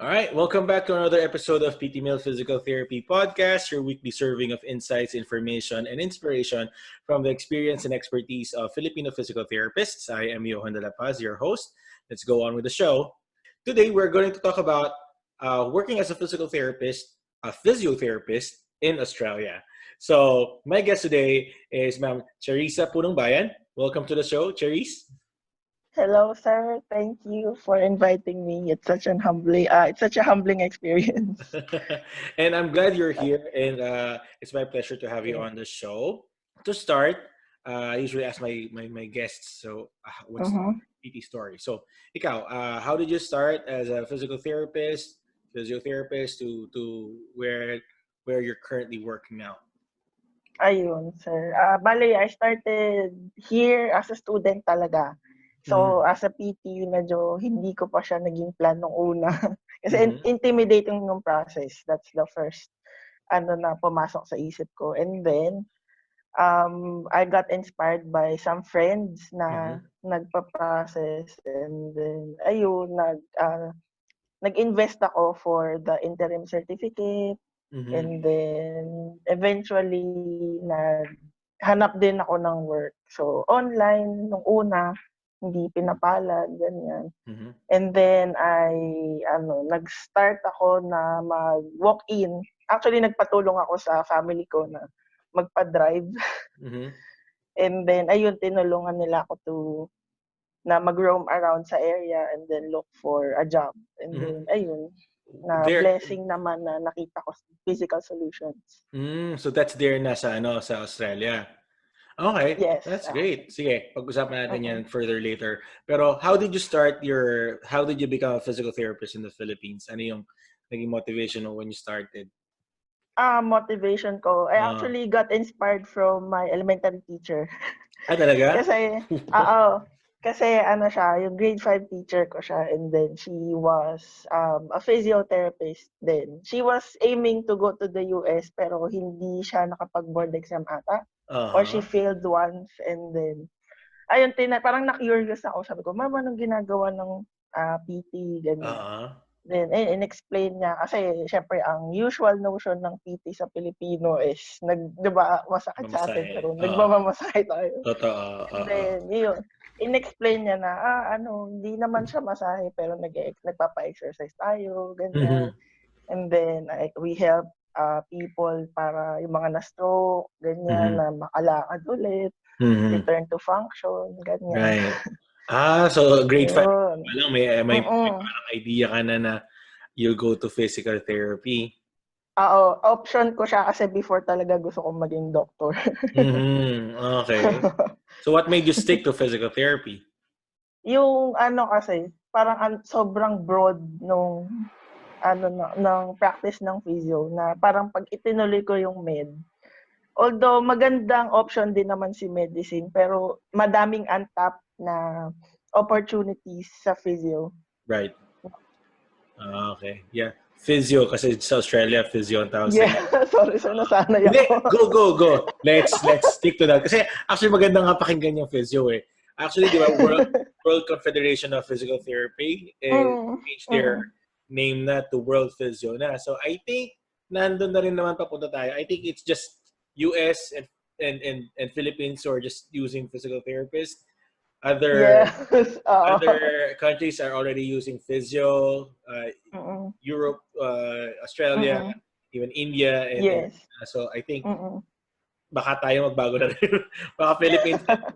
All right, welcome back to another episode of PT Mill Physical Therapy Podcast, your weekly serving of insights, information, and inspiration from the experience and expertise of Filipino physical therapists. I am Johan de la Paz, your host. Let's go on with the show. Today, we're going to talk about working as a physical therapist, a physiotherapist in Australia. So, my guest today is Ma'am Cherissa Punongbayan. Welcome to the show, Cherisse. Hello, sir. Thank you for inviting me. It's such a humbling experience. And I'm glad you're here, and it's my pleasure to have you Yeah. on the show. To start, I usually ask my guests, so what's Mm-hmm. the PT story? So, ikaw, how did you start as a physical therapist, physiotherapist, to where you're currently working now? Ayun, sir. Bale, I started here as a student talaga. So, Mm-hmm. as a PT, medyo hindi ko pa siya naging plan nung una. Kasi Mm-hmm. intimidating yung process. That's the first na pumasok sa isip ko. And then, I got inspired by some friends Mm-hmm. na nagpa-process. And then, ayun, nag-invest ako for the interim certificate. Mm-hmm. And then, eventually, naghanap din ako ng work. So, online, nung una, hindi pinapalad, ganyan. Mm-hmm. And then, nag-start ako na mag-walk-in. Actually, nagpatulong ako sa family ko na magpa-drive. Mm-hmm. And then, ayun, tinulungan nila ako na mag-roam around sa area and then look for a job. And Mm-hmm. then, ayun, na There. blessing naman na nakita ko physical solutions. So that's there na sa Australia. Okay, Yes. that's great. Sige, pag-usapan natin yan Uh-uh. further later. Pero how did you become a physical therapist in the Philippines? Ano yung naging motivation mo when you started? Motivation ko, I Uh, actually got inspired from my elementary teacher. Talaga? Kasi, kasi siya, yung grade 5 teacher ko siya, and then she was a physiotherapist then. She was aiming to go to the US pero hindi siya nakapag-board exam ata. Or she Uh-huh. failed once, and then ayun, parang na-curious ako. Sabi ko, "Ma'am, anong ginagawa ng PT?" Ganyan. Uh-huh. Then, in-explain niya. Kasi, syempre, ang usual notion ng PT sa Pilipino is, di ba, masakit sa atin, Mamasahe. pero Oo. nagmamamasahe tayo. Totoo. And Oo. then, yun, in-explain niya na, hindi naman siya masahe, pero nagpapa-exercise tayo, ganyan. Mhm. And then, we help people para yung mga na-stroke, ganyan, Mhm. na makalakad ulit, Mhm. return to function, ganyan. Right. So grade 5 Yun. pa lang may Mm-mm. parang idea ka na you go to physical therapy. Oo, option ko siya kasi before talaga gusto kong maging doctor. Mhm. Okay. So what made you stick to physical therapy? Yung kasi, parang sobrang broad nung ng practice ng physio na parang pag itinuloy ko yung med, although magandang option din naman si medicine, pero madaming untapped na opportunities sa physio. Right. Okay. Yeah. Physio kasi sa Australia, physio ang tawag sa Yeah, sorry sir, nasanay Hindi, ako. go. Let's stick to that. Kasi actually maganda nga pakinggan yung physio eh. Actually, di ba, World Confederation of Physical Therapy changed their Mm. name na to World Physio na. So I think nandun na rin naman papunta tayo. I think it's just US and Philippines who are just using physical therapists. Other Yes. Oo. other countries are already using physio, Mm. Europe, Australia, Mm. even India, and Yes. so I think Mm. baka tayo magbago na rin. Baka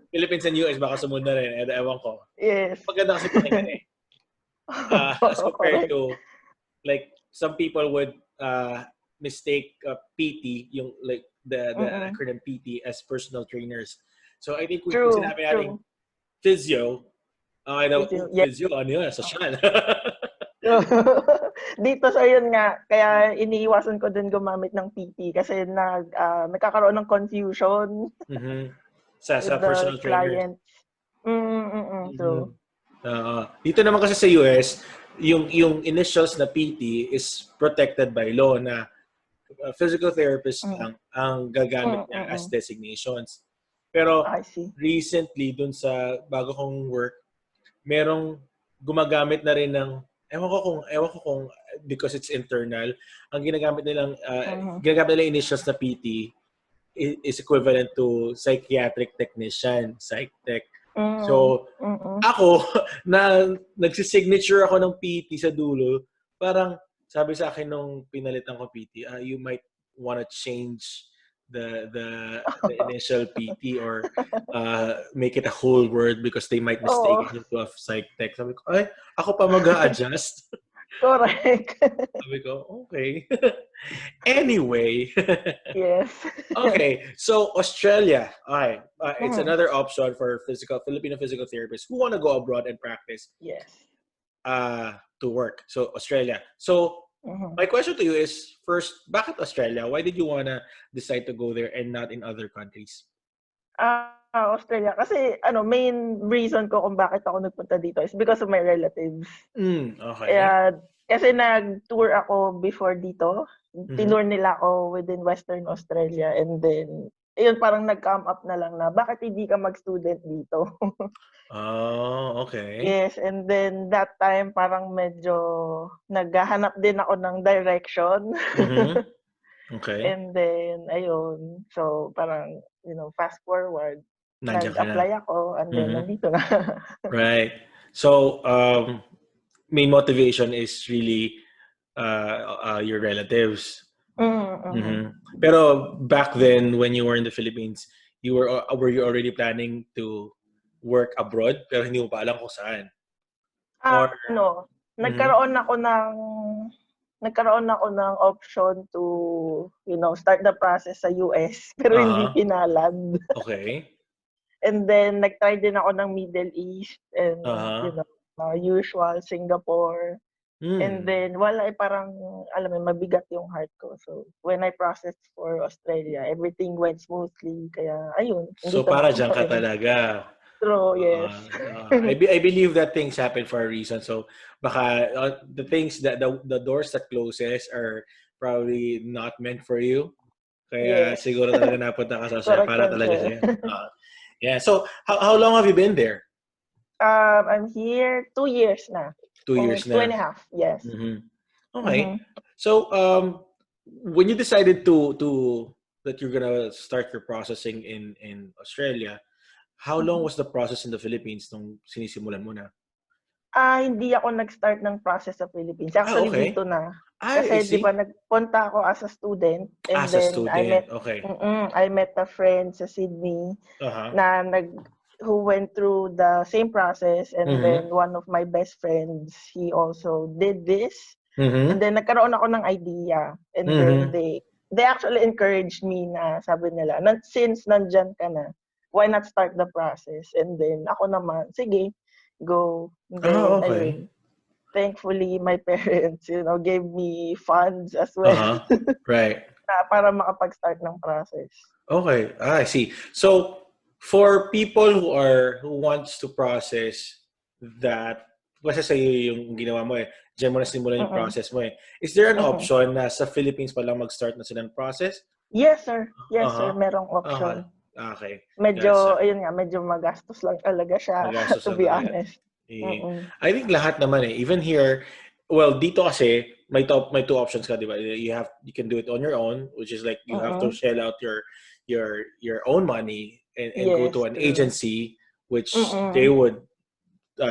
Philippines and US baka sumunod na rin. Ewan ko. Yes. Maganda kasi pakinggan eh. As compared Correct. to, like, some people would mistake PT, yung like the Mm. acronym PT as personal trainers. So I think kung True, sinabi natin true. physio, Physio, yeah. physio, ano yun? Sosyal. Dito sa yun nga, kaya iniiwasan ko din gumamit ng PT kasi nagkakaroon ng confusion Mhm. Sa with the personal trainers. client. True. Mhm. Dito naman kasi sa US, yung initials na PT is protected by law na physical therapist Mm. lang ang gagamit niya as Mm. designations. Pero I see. recently dun sa bago kong work, merong gumagamit na rin ng ewan ko kung because it's internal, ang Mhm. ginagamit nilang initials na PT is equivalent to psychiatric technician, psych tech. Mm. So, Mm. ako, na nagsisignature ako ng PT sa dulo, parang sabi sa akin nung pinalitan ko PT, you might wanna change the initial PT or make it a whole word because they might mistake Oo, it into a psych tech. Sabi ko, ay, ako pa mag-a-adjust. correct. Sabi ko, okay. Anyway, Yes. okay, so Australia. Okay, it's Mhm. another option for Filipino physical therapists who want to go abroad and practice Yes. to work. So Australia. So Mhm. my question to you is first, bakit Australia? Why did you wanna decide to go there and not in other countries? Australia kasi main reason ko kung bakit ako nagpunta dito is because of my relatives. Okay. Kaya kasi nag-tour ako before dito. Mm-hmm. Tinur nila ako within Western Australia and then ayun parang nag-come up na lang na bakit hindi ka mag-student dito? Oh, okay. Yes, and then that time parang medyo naghahanap din ako ng direction. Mm-hmm. Okay. And then ayun, so parang, fast forward, Nandiyan ka na. nag-apply ako and then Mm-hmm. nandito na. Right. So, main motivation is really your relatives. Mhm. Mm-hmm. Pero back then, when you were in the Philippines, were you already planning to work abroad? Pero hindi mo pa alam kung saan. Or, Ano, mm-hmm. nagkaroon ako ng option to, start the process sa US pero hindi Uh-huh. pinalad. Okay. And then nag-try din ako ng Middle East and, Uh-huh. usual Singapore. And Hmm. then wala, parang alam mo mabigat yung heart ko. So, when I processed for Australia, everything went smoothly kaya ayun, So, nandito na para ako dyan ka ngayon. talaga. True, yes. I believe that things happen for a reason. So baka the things that the doors that closes are probably not meant for you. Kaya Yes. siguro talaga napunta ka sa Australia Correct para yan, talaga sir. sa'yo. Yeah. So how long have you been there? I'm here 2 years na. 2 years Two na. and a half, yes. Mm-hmm. Okay. Mhm. So when you decided to that you're gonna start your processing in Australia, how long Mhm. was the process in the Philippines nung sinisimulan mo na? Hindi ako nag-start ng process sa Philippines. Actually dito Okay. na. I Kasi 'di ba see. nagpunta ako as a student and As a then student. Okay. I met a friend sa Sydney Uh-huh. na who went through the same process and then Mm-hmm. one of my best friends, he also did this. And Mm-hmm. then nagkaroon ako ng idea and then Mm-hmm. they actually encouraged me na sabi nila, since nandiyan ka na, why not start the process? And then ako naman, sige, go. And then Okay. ayun, thankfully my parents, gave me funds as well Uh-huh. Right. para makapag-start ng process. Okay. I see. So for people who wants to process that, kasi sa'yo yung ginawa mo eh, diyan mo na simulan yung Mm. process mo eh. Is there an Mm. option na sa Philippines pa lang mag-start na sila ng process? Yes, sir. Yes, sir. Uh-huh. Merong Okay. option. Okay. Yes. Medyo, ayun nga, medyo magastos lang talaga siya, Magastos to lang be talaga. honest. Mm. I think lahat naman eh. Even here, well, dito kasi may two options ka, di ba? You can do it on your own, which is like you have to Mm. shell out your own money and go to Yes, an true. agency which they Mm. would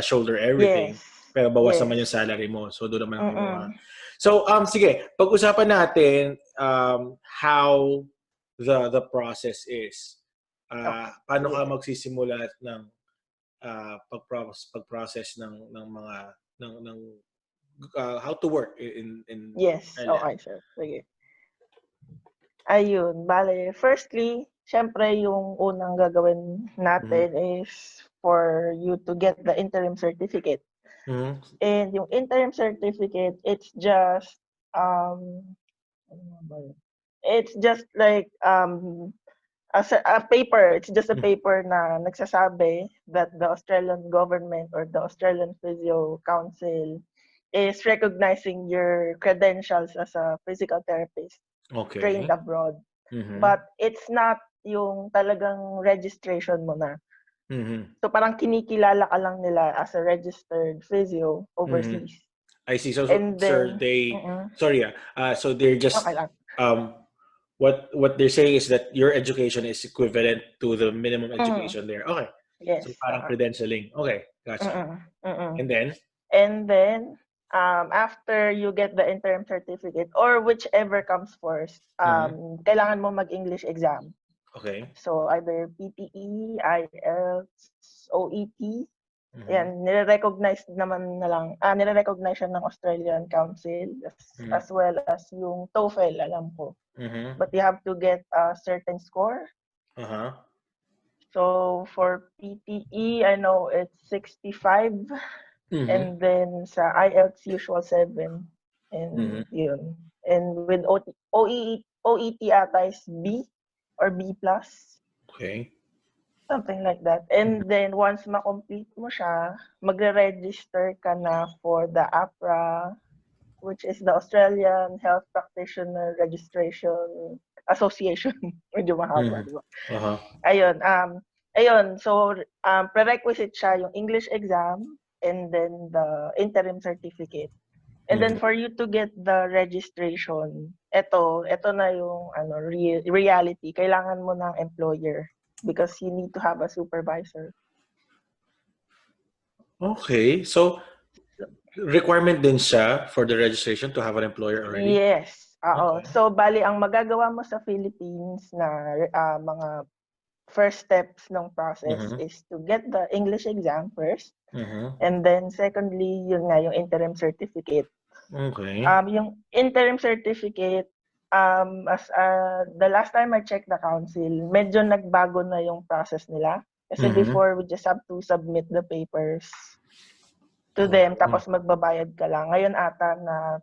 shoulder everything. Yes. Pero bawas naman yung Yes. salary mo. So doon naman ang kinuha. Mm. So sige, pag-usapan natin how the process is. Okay, Paano sige, ka sir. magsisimula ng pag-process ng mga ng how to work in Yes, Australia. okay, sir. Sige. Ayun, bale, firstly, siyempre yung unang gagawin Mhm. natin is for you to get the interim certificate. Mhm. And yung interim certificate, it's just, ano nga ba yun? It's just like a paper. It's just a paper na nagsasabi that the Australian government or the Australian Physio Council is recognizing your credentials as a physical therapist trained Okay. abroad. Mhm. But it's not yung talagang registration mo na. Mhm. So parang kinikilala ka lang nila as a registered physio Mhm. overseas. I see. So, And sir, then, so they're just okay lang. um, what they're saying is that your education is equivalent to the minimum Mm, education there. Okay. So yes. parang credentialing. Okay, gotcha. Mm, mm. And then, And then, after you get the interim certificate or whichever comes first, mhm, kailangan mo mag-English exam. okay. So either PTE, IELTS, OET, Mhm, yan, nire-recognize siya ng Australian Council as mhm, well as yung TOEFL, alam ko. mhm, But you have to get a certain score. uh-huh, So for PTE, I know it's 65. mhm, And then sa IELTS, usual 7. mhm, And yun. And with OET ata is B or B+. okay. Something like that. Mhm, And then once ma-complete mo siya, magre-register ka na for the APRA, which is the Australian Health Practitioner Registration Association. Medyo mahaba, mhm, di ba? uh-huh, Ayun. So, prerequisite siya yung English exam and then the interim certificate. And then mhm. for you to get the registration, eto na yung reality. Kailangan mo ng employer because you need to have a supervisor. Okay. So, requirement din siya for the registration to have an employer already? Yes. Oo. Okay. So, bali, ang magagawa mo sa Philippines na mga first steps ng process Mhm, is to get the English exam first. mhm, And then, secondly, yun nga, yung interim certificate. okay. Yung interim certificate, the last time I checked the council, medyo nagbago na yung process nila. Kasi Mhm. before, we just have to submit the papers to Oh. them, tapos magbabayad ka lang. Ngayon ata na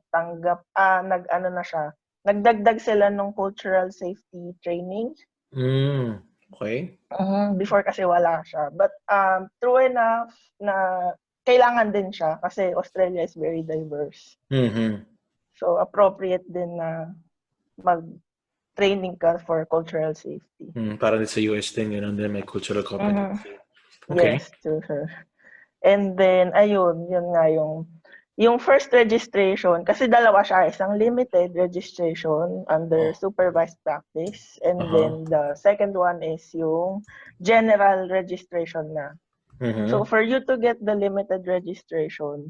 nag-ano na siya, nagdagdag sila ng cultural safety training. Okay. Before kasi wala siya. But true enough na kailangan din siya kasi Australia is very diverse. Mhm. So appropriate din na mag-training ka for cultural safety. Parang sa US din, yun, din may cultural Mhm. competency. Okay. Yes, true, sir. And then, ayun, yun nga yung first registration, kasi dalawa siya, isang limited registration under Oh. supervised practice, and Uh-huh. then the second one is yung general registration na. So Mhm. for you to get the limited registration,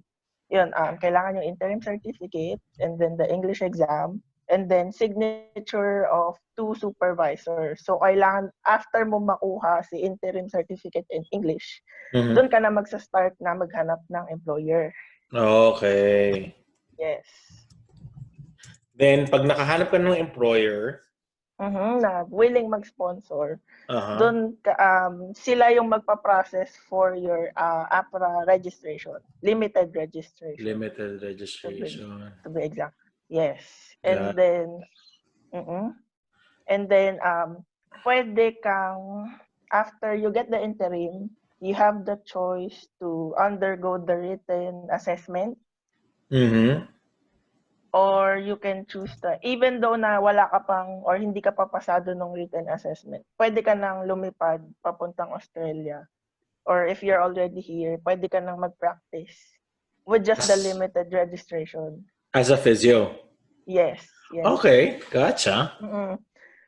yun, kailangan yung interim certificate, and then the English exam, and then signature of 2 supervisors. So kailangan, after mo makuha si interim certificate in English, Mhm. doon ka na magsa-start na maghanap ng employer. Okay. Yes. Then, pag nakahanap ka ng employer, Na willing mag-sponsor, uh-huh, doon sila yung magpa-process for your APRA registration, limited registration limited to be registration. to be exact. Yes. Got And then mm and then pwede kang, after you get the interim, you have the choice to undergo the written assessment, Mhm. or you can choose even though na wala ka pang or hindi ka pa pasado ng written assessment, pwede ka nang lumipad papuntang Australia. Or if you're already here, pwede ka nang mag-practice with just the As, limited registration. as a physio. Yes, yes. Okay, gotcha. Mm-mm.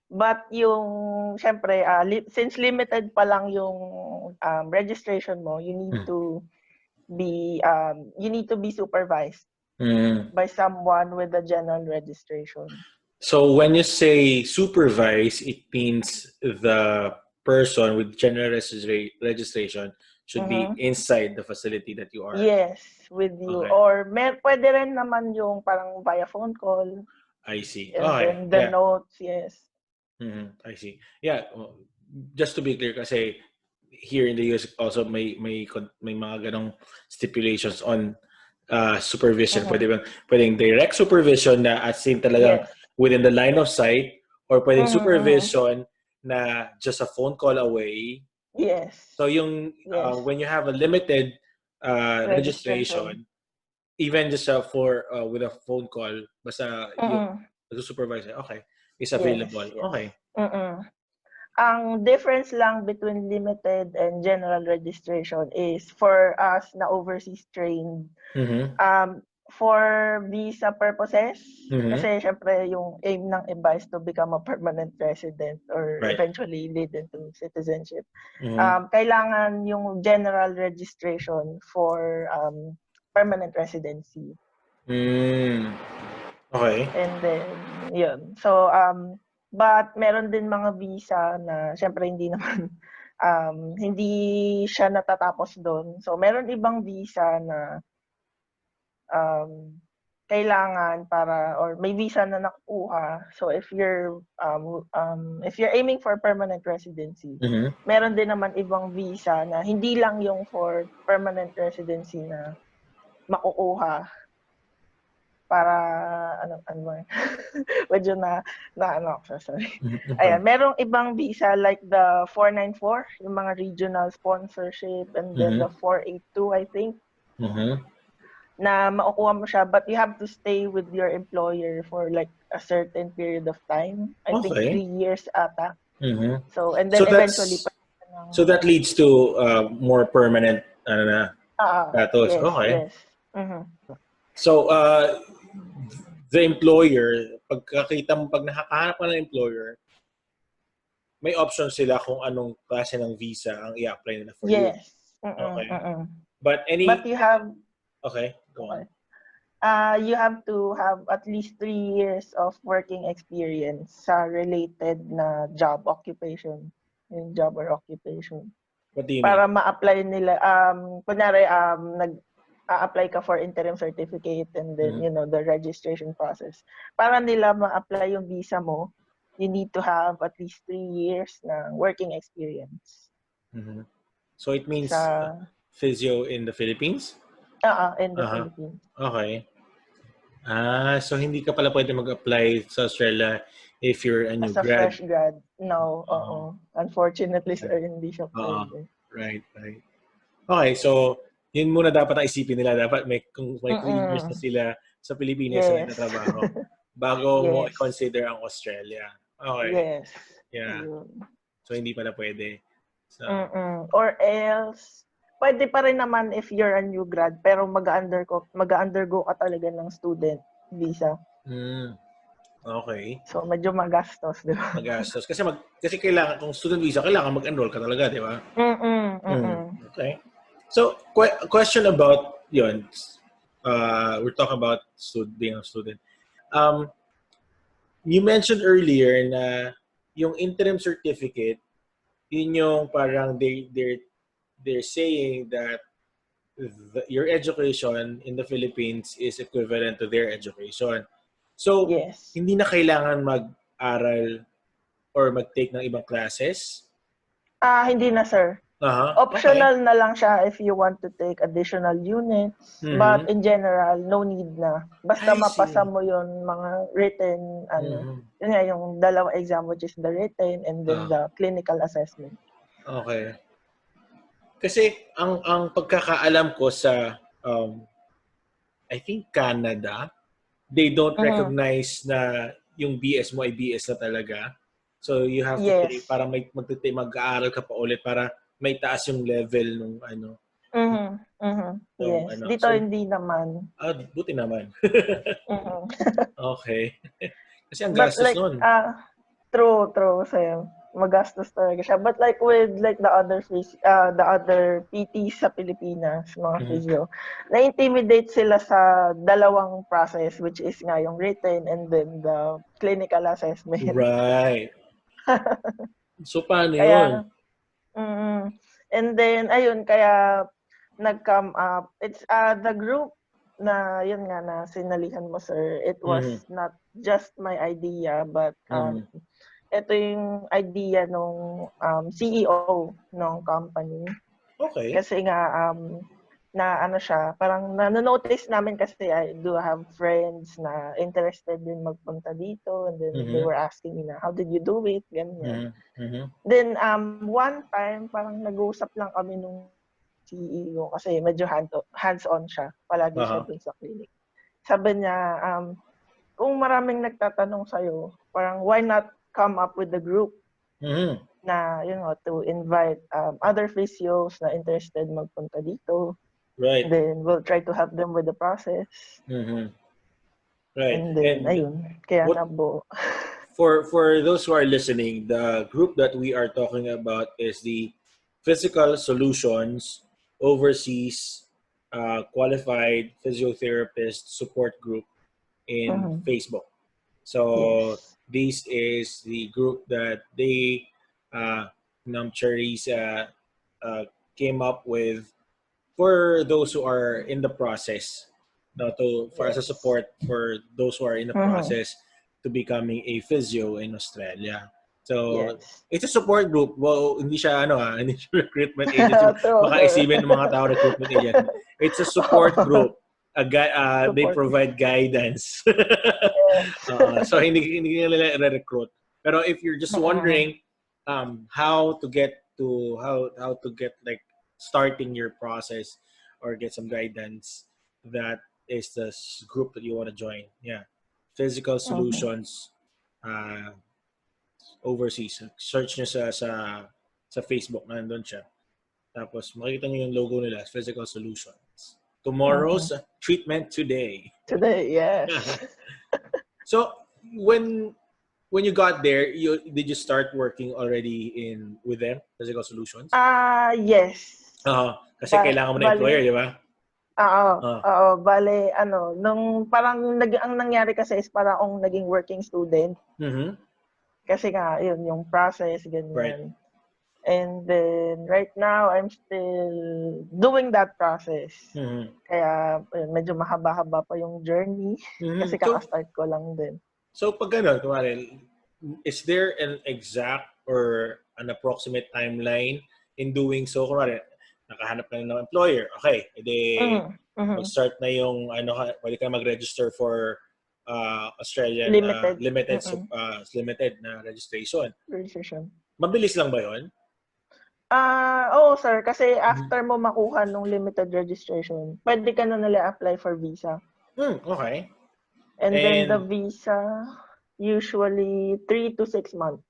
But yung, syempre, since limited pa lang yung registration mo, you need to be supervised Mm. by someone with a general registration. So when you say supervise, it means the person with general registration should be Mhm. inside the facility that you are. Yes, with you. Okay, Or pwede rin naman yung parang via phone call, I see. and Okay, then the yeah. notes, yes. I see. Yeah, just to be clear, kasi here in the US also may mga ganong stipulations on supervision. Mhm. Pwedeng direct supervision na as in talagang Yes. within the line of sight, or pwedeng Mhm, mhm. supervision na just a phone call away. Yes. So yung Yes. when you have a limited Registration. registration, even just for with a phone call, basta yung Mm. supervisor, okay, is Yes, available. yes. Okay. Mm. Ang difference lang between limited and general registration is for us na overseas trained, Mm-hmm. for visa purposes, kasi syempre yung aim ng iba is to become a permanent resident or Right. eventually lead into citizenship. Mm-hmm. Kailangan yung general registration for permanent residency. Okay. And then, yun. So, but meron din mga visa na syempre hindi naman, hindi siya natatapos doon. So, meron ibang visa na kailangan para or may visa na nakuha. So if you're aiming for permanent residency, meron din naman ibang visa na hindi lang yung for permanent residency na makukuha para medyo na sorry. Ayan, merong ibang visa like the 494, yung mga regional sponsorship, and then the 482, I think. Na makukuha mo siya, but you have to stay with your employer for like a certain period of time. I think 3 years ata. So, and then eventually... So that leads to more permanent status. Yes, Okay. yes. So, the employer, pag nakakahanap ka ng employer, may option sila kung anong klase ng visa ang i-apply nila for you. Yes. Okay. But you have... Okay, go on. You have to have at least 3 years of working experience sa related na job occupation. Yung job or occupation. What do you mean? Para ma-apply nila, kunyari, apply ka for interim certificate and then, the registration process. Para nila ma-apply yung visa mo, you need to have at least 3 years na working experience. So it means physio in the Philippines? In the Philippines. Okay. So hindi ka pala pwede mag-apply sa Australia if you're a new grad? As a fresh grad. No, unfortunately, sir, hindi siya pwede. Right. Okay, so yun muna dapat ang isipin nila. Dapat kung may 3 years na sila sa Pilipinas na nagtatrabaho bago mo i-consider ang Australia. Okay. Yes. Yeah. So hindi pala pwede. So, or else, pwede pa rin naman if you're a new grad, pero mag-undergo ka talaga ng student visa. Okay. So, medyo magastos, di ba? Magastos. Kasi kailangan, kung student visa, kailangan mag-enroll ka talaga, di ba? Okay. So, question about yun. We're talking about being a student. You mentioned earlier na yung interim certificate, yun yung parang they're saying that your education in the Philippines is equivalent to their education. So, hindi na kailangan mag-aral or mag-take ng ibang classes? Hindi na, sir. Optional na lang siya if you want to take additional units. But in general, no need na. Basta mapasa mo yun mga written, yun nga, yung dalawang exam, which is the written and then the clinical assessment. Okay. Kasi ang pagkakaalam ko sa I think Canada, they don't recognize na yung BS mo ay BS na talaga. So you have to take, para mag-aaral ka pa ulit para may taas yung level nung ano. Yes. Dito hindi naman. Buti naman. Okay. Kasi ang gastos nun. True, sa'yo. Magastos talaga siya. But like with like the other PTs sa Pilipinas, mga physio, na-intimidate sila sa dalawang process, which is nga yung written and then the clinical assessment. Right. So paano yun? And then, ayun, kaya nag-come up. It's the group na, yun nga, na sinalihan mo, sir. It was not just my idea, but ito yung idea nung CEO ng company. Okay. Kasi nga, na ano siya, parang na-notice namin kasi I do have friends na interested din magpunta dito and then they were asking me na, how did you do it? Ganyan. Then, one time, parang nag-uusap lang kami nung CEO kasi medyo hands-on siya. Palagi siya dun sa clinic. Sabi niya, kung maraming nagtatanong sa'yo, parang why not come up with the group na, to invite other physios na interested magpunta dito. Right. Then we'll try to help them with the process. Mm-hmm. Right. And then, And ayun, kaya what nabuo. for those who are listening, the group that we are talking about is the Physical Solutions Overseas Qualified Physiotherapist Support Group in Mhm. Facebook. So Yes. this is the group that they, uh, Cherissa, came up with for those who are in the process, for as a Yes. support for those who are in the Mhm. process to becoming a physio in Australia. So Yes. it's a support group. Well, hindi siya hindi siya recruitment agency. True, Baka sir. isipin ng mga tao recruitment agency. It's a support Oo. group. They Support. provide guidance. Yes. So hindi nila re-recruit. Pero if you're just Mm. wondering how to get like starting your process or get some guidance, that is the group that you want to join. Yeah, Physical Mhm. Solutions uh, Overseas. Search nyo sa Facebook, nandun siya. Tapos makikita nyo yung logo nila, Physical Solutions. Mhm. Tomorrow's treatment today. Today, yes. So when you got there, did you start working already with them, Physical Solutions? Yes. Kasi kailangan mo na Bale, employer, di ba? oo, Uh, oo. Bale, nung parang ang nangyari kasi is parang akong naging working student. mm-hmm. Kasi nga, yun, yung process, Right. ganyan. And then, right now, I'm still doing that process. Mm-hmm. Kaya, yun, medyo mahaba-haba pa yung journey. Mm-hmm. Kasi kaka-start ko lang din. So pag gano'n, kumari, is there an exact or an approximate timeline in doing so? Kumari, nakahanap ka na ng employer. Okay, edi Mhm. Mhm. mag-start na yung, pwede ka mag-register for Australian Limited. limited na registration. Registration. Mabilis lang ba yun? Oo sir, kasi after mo makuha nung limited registration, pwede ka na nila apply for visa. Okay. And then the And visa, usually 3 to 6 months.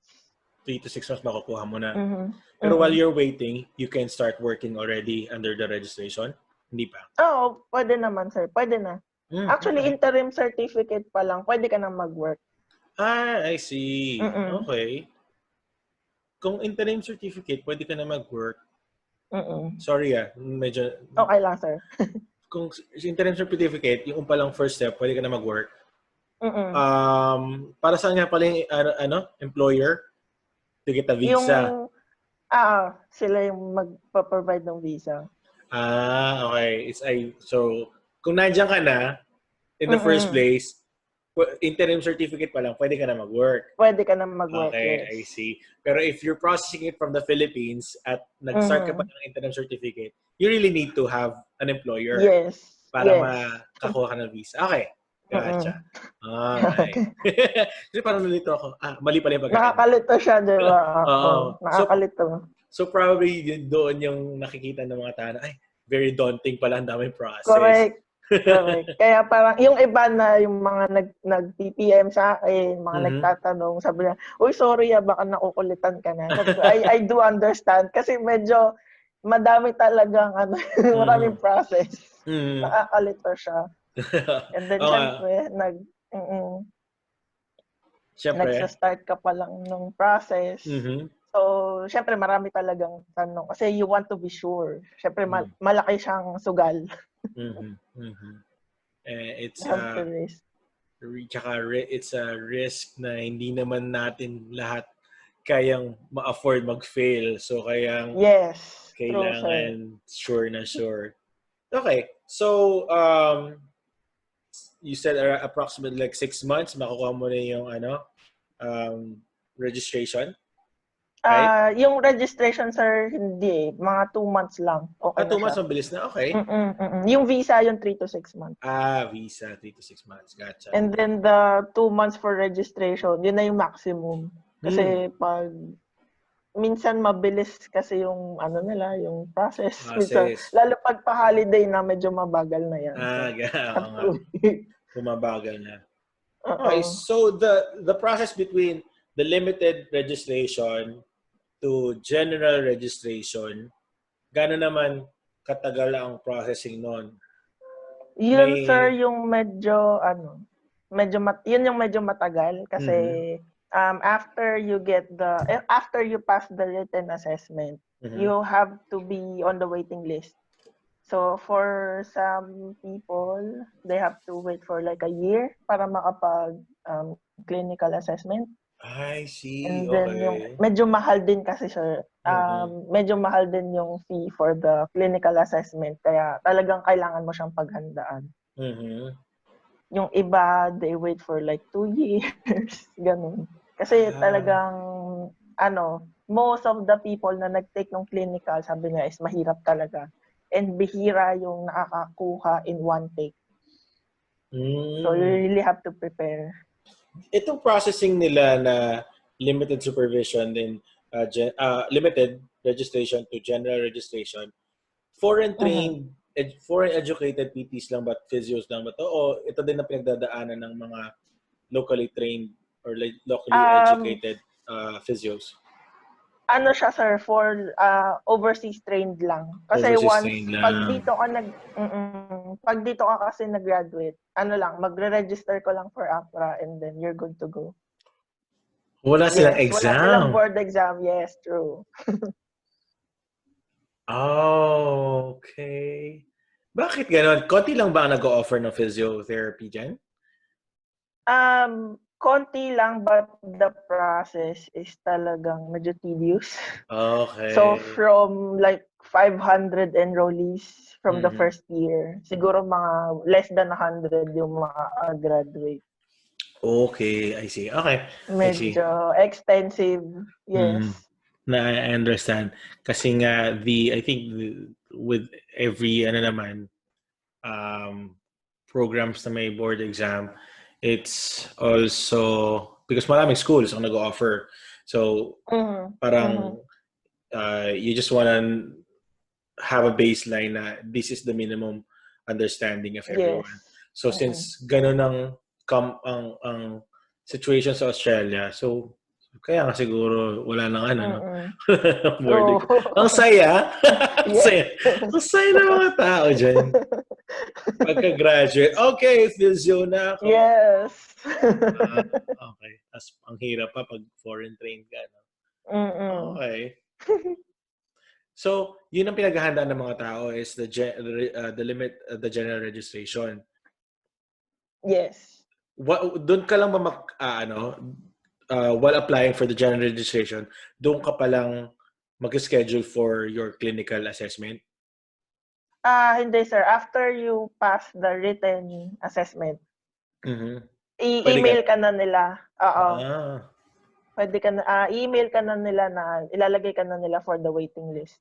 3 to 6 months makukuha mo na. Mhm. Pero while Mm. you're waiting, you can start working already under the registration? Hindi pa? Oo, pwede naman sir, pwede na. Actually, Okay. interim certificate pa lang, pwede ka na mag-work. I see. Mm. Okay. Kung interim certificate, pwede ka na mag-work. Mm. Sorry medyo... Okay lang sir. Kung interim certificate, yung palang first step, pwede ka na mag-work. Mm. Para saan nga pala yung employer to get a visa? Yung, sila yung magpa-provide ng visa. Okay. So, kung nandiyan ka na, in the first Mm. place, interim certificate pa lang, pwede ka na mag-work. Pwede ka na mag-work, Okay, yes. I see. Pero if you're processing it from the Philippines at nag-start ka pa ng interim certificate, you really need to have an employer Yes. para Yes. makakuha ka ng visa. Okay, gotcha. Mm. Alright. Kasi parang nalito ako. Mali pala yung pagkakaintindi. Nakakalito siya, di ba? Oo. Nakakalito. So probably doon yung nakikita ng mga tao na, ay, very daunting pala, ang daming process. Correct. Correct. Kaya parang yung iba na yung mga nag-PPM sa akin, mga nagtatanong, sabi niya, uy, sorry baka nakukulitan ka na. Sabi ko, I do understand kasi medyo madami talagang maraming process. Nakakalito siya. And then syempre, Syempre. nagsa-start ka pa lang ng process. So, syempre marami talagang tanong kasi you want to be sure. Syempre malaki siyang sugal. It's it's a risk na hindi naman natin lahat kayang ma-afford mag-fail. So kayang yes, kailangan true, sure na sure. Okay. So you said approximately like 6 months makukuha mo na yung registration. Right? Yung registration sir hindi mga 2 months lang. Okay 2 na siya. months mabilis na. Okay. Yung visa yung 3 to 6 months. Visa 3 to 6 months. Gotcha. And then the 2 months for registration, yun na yung maximum. Kasi pag minsan mabilis kasi yung nila, yung process. Minsan, lalo pag pa-holiday na medyo mabagal na yan. Bumabagal na. Okay, so the process between the limited registration to general registration, gaano naman katagal ang processing nun? Yun, sir, May... yung medyo, yun yung medyo matagal kasi Mhm. after you pass the written assessment, Mhm. you have to be on the waiting list. So, for some people, they have to wait for like a year para makapag clinical assessment. I see. And then yung Okay. medyo mahal din kasi, sir. Mhm. Medyo mahal din yung fee for the clinical assessment. Kaya talagang kailangan mo siyang paghandaan. Mhm. Yung iba, they wait for like 2 years. Ganun. Kasi Ah. talagang, most of the people na nag-take ng clinical, sabi nga is mahirap talaga. And bihira yung nakakakuha in one take. So, you Mm. really have to prepare. Itong processing nila na limited supervision then limited registration to general registration, Mhm. foreign educated PTs lang ba, physios lang ba to, o ito din na pinagdadaanan ng mga locally trained or locally Um, educated physios? Ano siya, sir, for overseas trained lang. Kasi Overseas once trained pag lang. dito ka pag dito ka kasi nag-graduate, magre-register ko lang for APRA and then you're good to go. Wala silang Yes, wala silang exam. board exam. Yes, true. Oh, okay. Bakit ganon? Konti lang ba ang nag-o-offer ng physiotherapy dyan? Konti lang but the process is talagang medyo tedious. So Okay. from like 500 enrollees from the Mhm. first year, siguro mga less than 100 yung graduate. Okay, I see. Okay, I see. Medyo extensive. Mhm. Yes. Na I understand. Kasi nga I think with every ano naman programs na may board exam, it's also because maraming schools ang nag-offer. So Mhm. Mhm. parang you just wanna have a baseline na this is the minimum understanding of Yes. everyone. So Mm. since ganun ang situation sa Australia, so kaya nga siguro wala nang ano, no? Mm. Board True. exam. Ang saya! Ang Yes. saya! Ang saya ng mga tao dyan. Pagka-graduate, okay, physio na ako. Yes. Ah, okay. Tapos ang hirap pa pag foreign trained ka, no? Mm. Okay. So, yun ang pinaghahandaan ng mga tao is the general registration. Yes. Doon ka lang ba while applying for the general registration, doon ka pa lang mag-schedule for your clinical assessment? Hindi, sir. After you pass the written assessment, Mhm. Pwede ka i-email ka na nila. Oo. ah, Pwede ka na, i-email ka na nila na ilalagay ka na nila for the waiting list.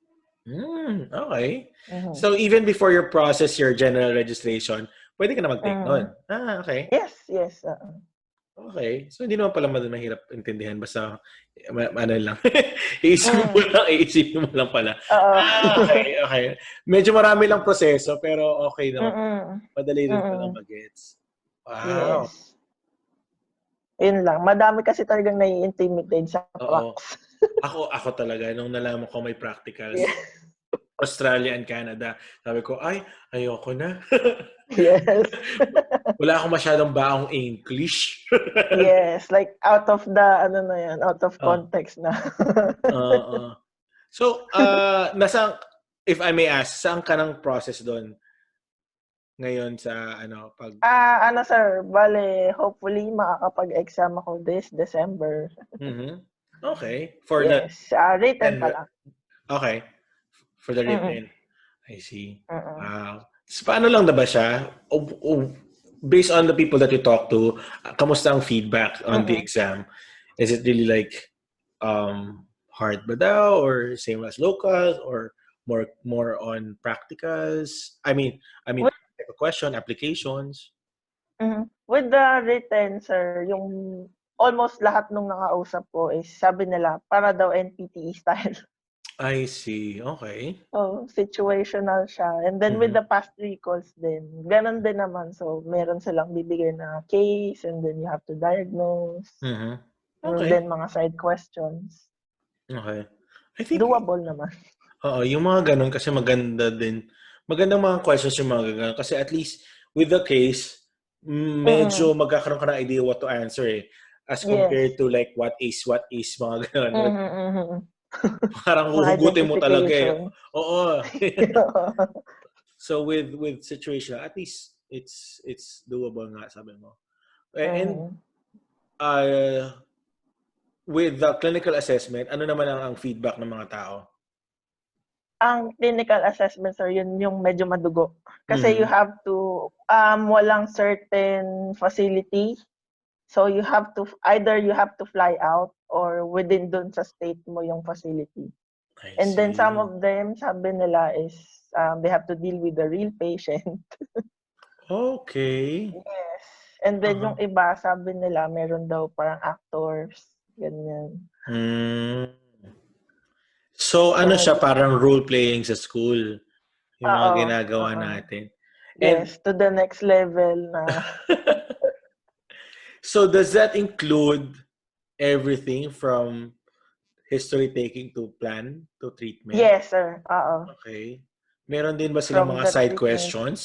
okay. Mhm. So, even before you process your general registration, pwede ka na mag-take Mhm. nun? Okay. Yes, yes. Okay. So, hindi naman pala mahirap intindihan. Basta, ano lang. Mm. Iisipin mo lang pala. Oo. Okay, okay. Medyo marami lang proseso, pero okay naman. Mm. Madali rin pala Mm. mag-gets. Wow. Yes. Yun lang. Madami kasi talagang nai-intimidate sa Oo. pracs. Ako talaga, nung nalaman ko may practicals, Yes. Australia and Canada, sabi ko, ay, ayoko na. Yes. Wala akong masyadong baong English. Yes. Like out of the, out of Ah, context na. oo. So, if I may ask, saan ka ng process doon ngayon sa pag Sir, bale, hopefully makakapag-exam ako this December. mhm. Okay, for the Yes. Written pa and lang. okay, for the Mm. written. I see. Mm. Wow. So, paano lang na ba siya? Based on the people that you talk to, kamusta ang feedback on the Mm. exam? Is it really like hard ba daw or same as locals or more on practicals? I mean With, type of question, applications. with the written, sir, yung almost lahat nung nakausap ko is sabi nila para daw NPTE style. I see. Okay. So, situational siya. And then with Mhm. the past recalls din, ganun din naman. So, meron silang bibigay na case and then you have to diagnose. Mhm. And Okay. then mga side questions. Okay. I think Doable naman. Oo, yung mga ganun kasi maganda din. Magandang mga questions yung mga ganun. Kasi at least with the case, medyo Mm. magkakaroon ka ng idea what to answer eh. As compared Yes. to like what is, mga ganun. Mhm, mhm. Parang Mga huhugutin mo talaga eh. identification. Oo. So with situation, at least it's doable nga, sabi mo. And Mhm. uh, with the clinical assessment, ano naman ang feedback ng mga tao? Ang clinical assessment sir, yun yung medyo madugo. Kasi you Mhm. have to, walang certain facility. So you have to, either you have to fly out or within dun sa state mo yung facility. I And then some see. of them, sabi nila is, they have to deal with the real patient. Okay. Yes. And then yung Uh-huh. iba, sabi nila meron daw parang actors, ganyan. Hmm. So, So ano siya, medyo, parang role-playing sa school, yung mga oo, ginagawa oo. natin. And, Yes, to the next level na, so does that include everything from history taking to plan to treatment? yes sir, oo. Okay. Meron din ba silang From mga the side treatment. questions?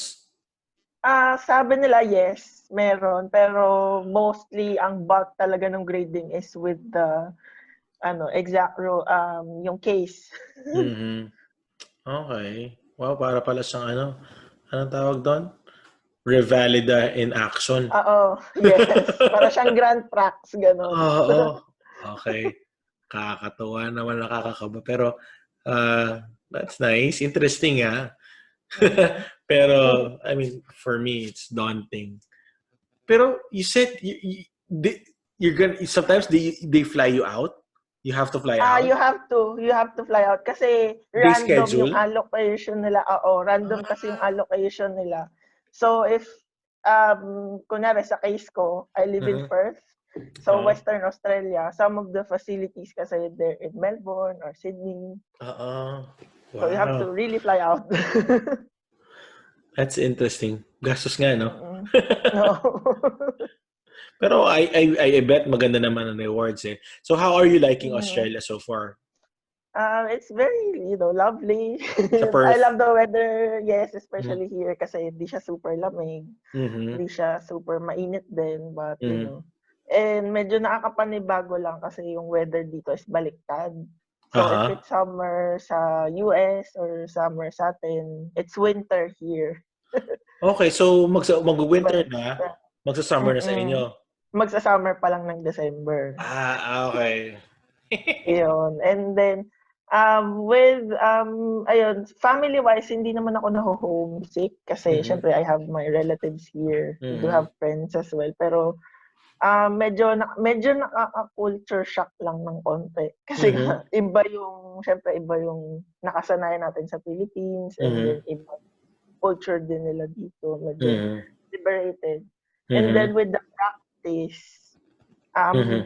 Sabi nila yes, meron. Pero mostly ang bulk talaga ng grading is with the yung case. Mhm. Okay. Wow, para pala siyang ano, anong tawag doon? Revalida in action. Oo, yes. Para siyang grand prax, gano'n. Oo. Okay. Kakatuwa naman, nakakakaba. Pero, that's nice. Interesting, ah. Mm. Pero, I mean, for me, it's daunting. Pero, you said, you're gonna, sometimes they fly you out? You have to fly out? You have to fly out kasi They random yung schedule? allocation nila. Oo, random kasi yung Ah. allocation nila. So if kunyari sa case ko, I live in Uh-huh. Perth. So Oo. Western Australia, some of the facilities kasi they're in Melbourne or Sydney. Oo. So you have to Wow. really fly out. That's interesting. Gastos nga, no? Mm. No. Pero I bet maganda naman ang rewards eh. So how are you liking Mhm. Australia so far? It's very, lovely. Sa I Perth? love the weather, yes, Mm. especially here kasi hindi siya super lamig, Mhm. hindi siya super mainit din, but Mhm. and medyo nakakapanibago lang kasi yung weather dito is baliktad. So if Aha. it's summer sa US or summer sa atin, it's winter here. Okay, so But mag-winter it's, na, magsa-summer na sa mm, inyo. magsa-summer pa lang ng December. Okay. Yun. And then, ayun, family-wise, hindi naman ako naho-homesick kasi Mhm. syempre I have my relatives here. We do Mhm. have friends as well. Pero, medyo nakaka-culture shock lang ng konti. Kasi Mhm. nga, iba yung nakasanayan natin sa Philippines and then Mhm. iba culture din nila dito. Medyo Mhm. liberated. And Mhm. then with the practice, Um, Mhm.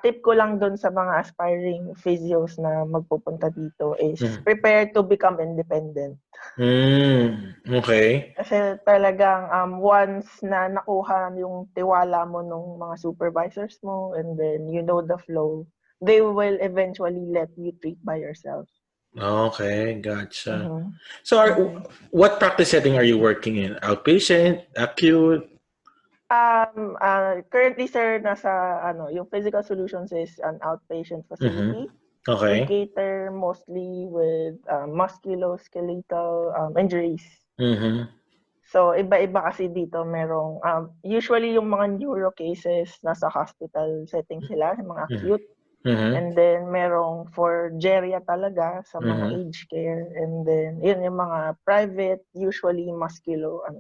tip ko lang dun sa mga aspiring physios na magpupunta dito is Mhm. prepare to become independent. Okay. Kasi talagang once na nakuha yung tiwala mo nung mga supervisors mo and then you know the flow, they will eventually let you treat by yourself. Okay, gotcha. Mhm. So, Mhm. what practice setting are you working in? Outpatient, acute? Currently sir, nasa yung Physical Solutions is an outpatient Mhm. facility. We Okay. cater mostly with musculoskeletal injuries. Mhm. So iba-iba kasi dito merong usually yung mga neuro cases nasa hospital setting sila, yung mga Mhm. acute. Mhm. And then merong for geria talaga sa mga Mhm. aged care. And then yun yung mga private, usually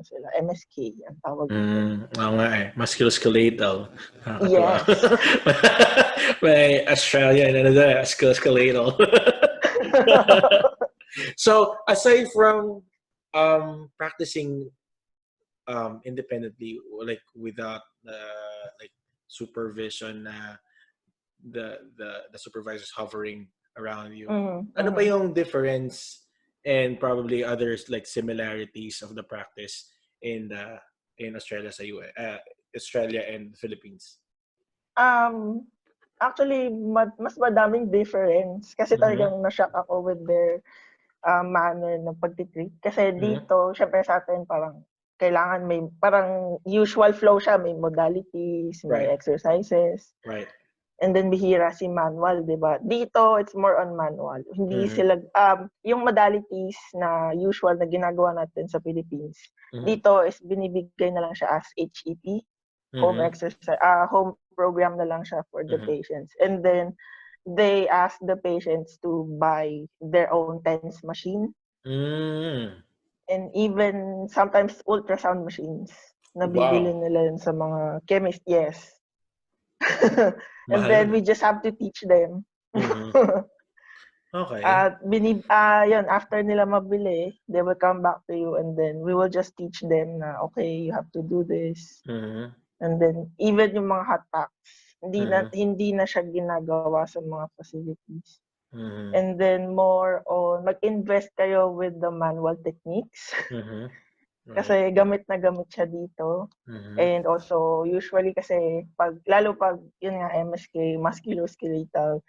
sila, MSK ang tawag dito. Oo nga eh. Musculoskeletal. Nakakatuwa. Yes. May Australian, ano doon, musculoskeletal. So, aside from practicing independently, like without like supervision na the supervisors hovering around you, Mhm, ano pa mhm. yung difference and probably others like similarities of the practice in the in Australia sa US, Australia and Philippines? Um, Actually mas madaming difference kasi Mhm. talagang na-shock ako with their manner ng pagtitreat. Kasi dito, syempre sa atin parang kailangan may parang usual flow siya, may modalities, may Right. exercises. Right. And then bihira si manual, 'di ba? Dito it's more on manual. Hindi sila yung modalities na usual na ginagawa natin sa Philippines. Dito is binibigay na lang siya as HEP, home exercise, home program na lang siya for the patients. And then they ask the patients to buy their own TENS machine. And even sometimes ultrasound machines. Nabibili Wow. nila yun sa mga chemist, yes. And Mahal then nun. we just have to teach them. Okay. Yun, after nila mabili, they will come back to you and then we will just teach them na, okay, you have to do this. And then, even yung mga hot packs, hindi na siya ginagawa sa mga facilities. And then, more on, mag-invest kayo with the manual techniques. Kasi gamit na gamit siya dito. And also, usually kasi, lalo pag, yun nga, MSK, musculoskeletal,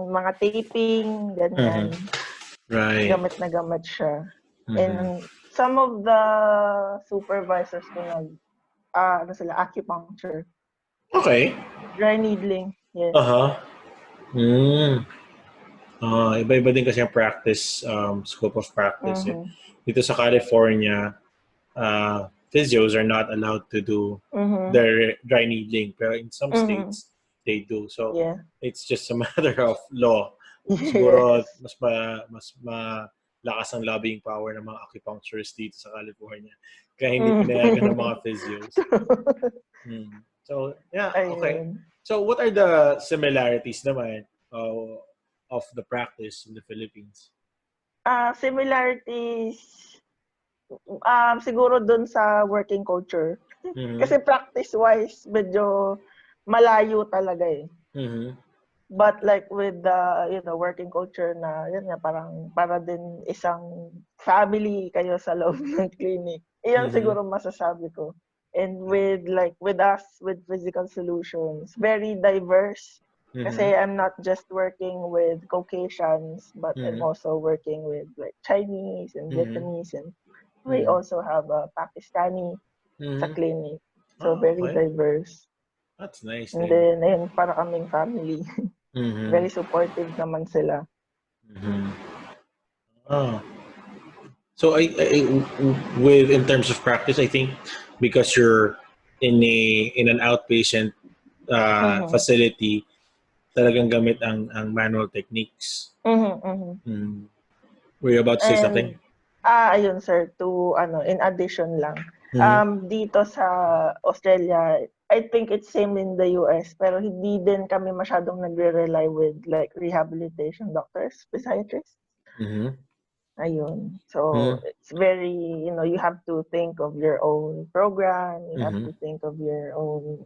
mga taping, ganyan. Right. Gamit na gamit siya. And some of the supervisors ko acupuncture. Okay. Dry needling, yes. Iba-iba din kasi ang practice, scope of practice. Dito sa California, physios are not allowed to do their dry needling, pero in some states they do. So it's just a matter of law. Siguro mas malakas ang lobbying power ng mga acupuncturists dito sa California. Kaya hindi pinayagan ng mga physios. So, yeah, okay. So, what are the similarities naman of the practice in the Philippines? Similarities, siguro dun sa working culture. Kasi practice-wise, medyo malayo talaga eh. But like with the working culture na yun nga parang para din isang family kayo sa loob ng clinic. Iyan siguro masasabi ko. And with us with physical solutions, very diverse. Kasi I'm not just working with Caucasians, but I'm also working with like Chinese and Vietnamese, and we also have a Pakistani sa clinic. So very diverse. That's nice. And then ayun, para kaming family. Very supportive naman sila. So with in terms of practice, I think because you're in an outpatient facility, talagang gamit ang manual techniques. Were you about to say something? Ayun sir, to in addition lang. Dito sa Australia, I think it's same in the US, pero hindi din kami masyadong nagre-rely with like rehabilitation doctors, physiatrists. Ayun. So, it's very, you have to think of your own program, you have to think of your own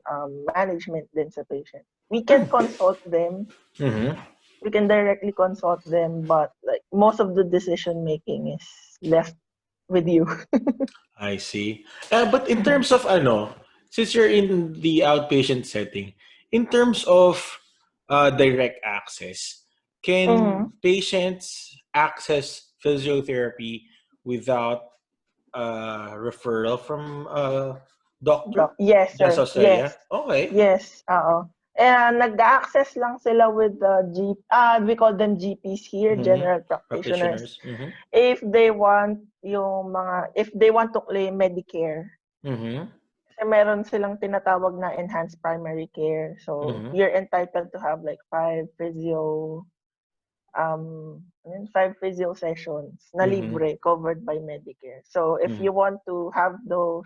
management din sa patient. We can consult them. We can directly consult them, but like most of the decision making is left with you. I see. But in terms of since you're in the outpatient setting, in terms of direct access, can patients access physiotherapy without referral from a doctor? Yes, sir. Just Australia? Yes. Okay. Yes, oo. And nag-access lang sila with we call them GPs here, general practitioners. If they want if they want to claim Medicare. Kasi meron silang tinatawag na enhanced primary care. So, you're entitled to have like 5 physio sessions na libre covered by Medicare. So, if you want to have those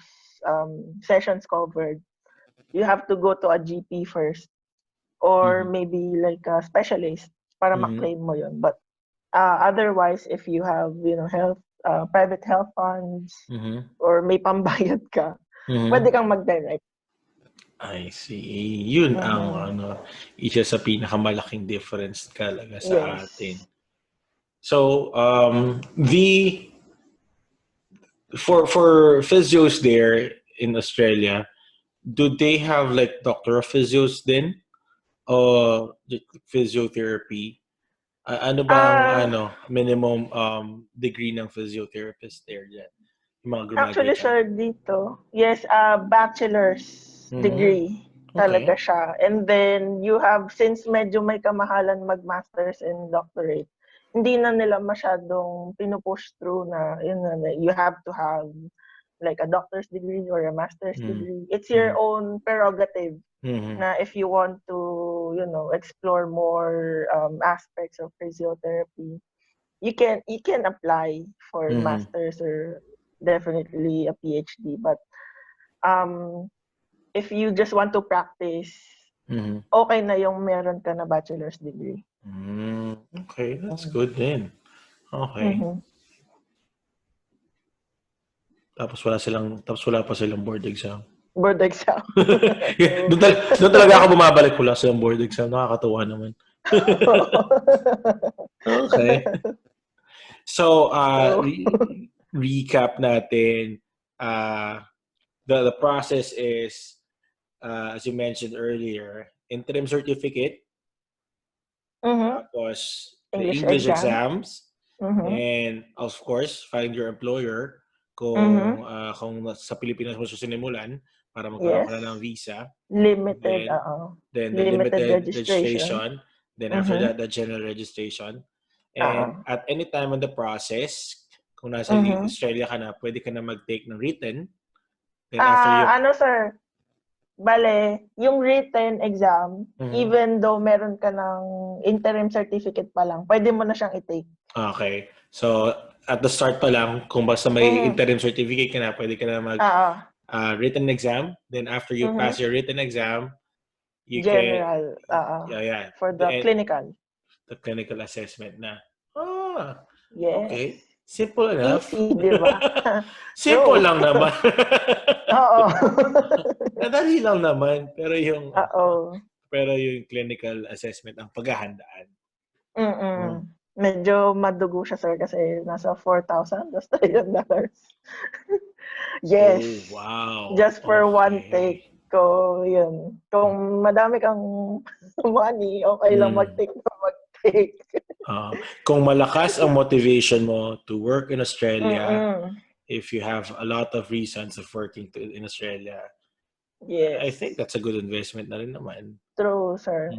sessions covered, you have to go to a GP first or maybe like a specialist para ma-claim mo yun. But otherwise, if you have, health, private health funds or may pambayad ka, pwede kang mag-direct. I see. Yun ang isa sa pinakamalaking difference talaga sa atin. So, for physios there in Australia, do they have like doctor of physios then? Physiotherapy? Ano bang minimum degree ng physiotherapist there dyan? Yung mga Actually, graduate lang. sir, dito, yes, bachelor's degree talaga Okay. siya. And then, you have, since medyo may kamahalan mag-masters and doctorate, hindi na nila masyadong pinupush through na, you have to have like a doctor's degree or a master's degree. It's your own prerogative na if you want to, explore more aspects of physiotherapy, you can apply for masters or definitely a PhD. But if you just want to practice, okay na yung meron ka na bachelor's degree. Okay, that's good then. Okay. Mm-hmm. Tapos wala pa silang board exam. Board exam. Doon talaga ako bumabalik, wala silang board exam. Nakakatuwa naman. Okay. So, recap natin. The process is, as you mentioned earlier, interim certificate, tapos the English exams, and of course, find your employer kung sa Pilipinas mo sinimulan para magkaroon ka na ng visa. Limited, Then the limited registration. Then after that, the general registration. And at any time in the process, kung nasa Australia ka na, pwede ka na mag-take ng written. Then after you... sir? Bale, yung written exam, even though meron ka ng interim certificate pa lang, pwede mo na siyang i-take. Okay. So, at the start pa lang, kung basta may interim certificate ka na, pwede ka na mag written exam. Then after you pass your written exam, you general, can... for the clinical. The clinical assessment na. Yes. Okay. Simple enough. Easy, di ba? Simple lang naman. Oo. Nadali lang naman. Pero yung Oo. clinical assessment ang paghahandaan. Medyo madugo siya, sir, kasi nasa $4,000 Australian. Yes. Oh, wow. Just for one take. So, yun. Kung madami kang money, okay lang mag-take. Kung malakas ang motivation mo to work in Australia, if you have a lot of reasons of working in Australia, yes. I think that's a good investment na rin naman. True, sir.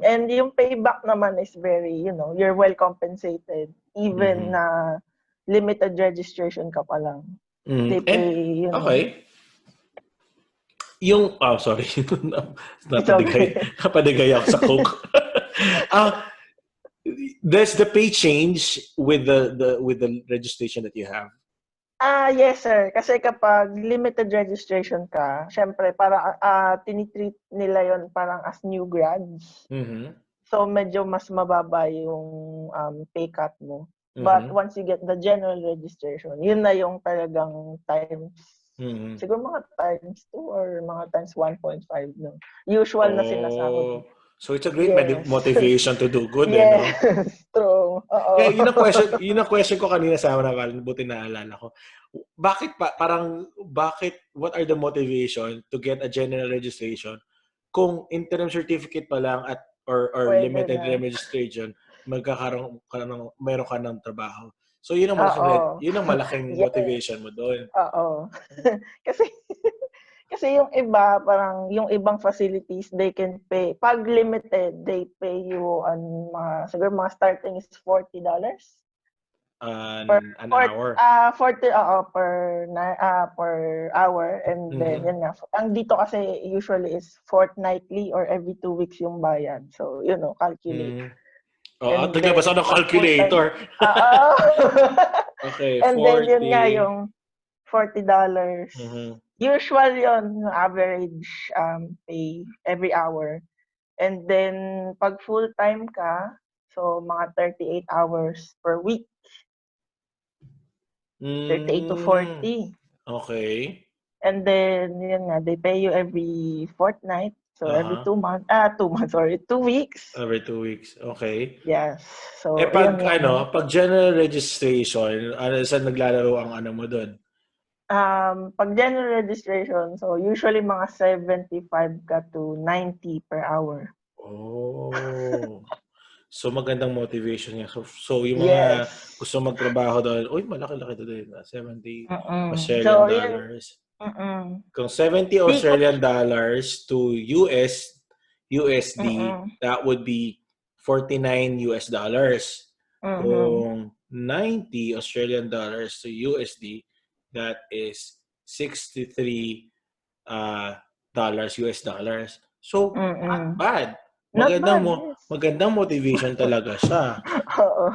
And yung payback naman is very, you're well compensated. Even na limited registration ka pa lang. They pay, okay. Yung, sorry. Napadigay ako sa Coke. Does the pay change with the registration that you have? Yes, sir. Kasi kapag limited registration ka, syempre para tinitreat nila yon parang as new grads. So medyo mas mababa yung pay cut mo. But once you get the general registration, yun na yung talagang times siguro mga times 2 or mga times 1.5 no. Usual na sinasahod. So it's a great motivation to do good, yes, true. Yeah, yun ang question ko kanina sa mga buti naalala ko. Bakit what are the motivation to get a general registration kung interim certificate pa lang or limited registration meron ka ng trabaho. So yun ang malaking motivation mo doon. Oo. Kasi yung iba, parang yung ibang facilities, they can pay. Pag limited, they pay you on siguro mga starting is $40. An hour? 40, per hour. And then, yun nga. Ang dito kasi usually is fortnightly or every 2 weeks yung bayad. So, calculate. Taglabas ako ng calculator. Okay, and 40. Then, yun nga yung $40. Usual yon average pay every hour. And then, pag full-time ka, so mga 38 hours per week. 38 to 40. Okay. And then, yun nga, they pay you every fortnight. So, every 2 months. 2 months, sorry. 2 weeks. Every 2 weeks. Okay. Yes. So, pag general registration, saan naglalaro ang mo doon? Pag general registration, so usually mga 75 ka to 90 per hour. Oh. So, magandang motivation niya. So yung mga Yes. gusto magtrabaho doon, uy, malaki-laki doon. 70 So, Australian yun. dollars. Mm. Kung 70 Di ko, Australian dollars to USD, mm, that would be 49 US dollars. mhm, Kung 90 Australian dollars to USD, that is 63 dollars US dollars. So, not mm. bad. Not bad, yes. Magandang motivation talaga siya. Oo.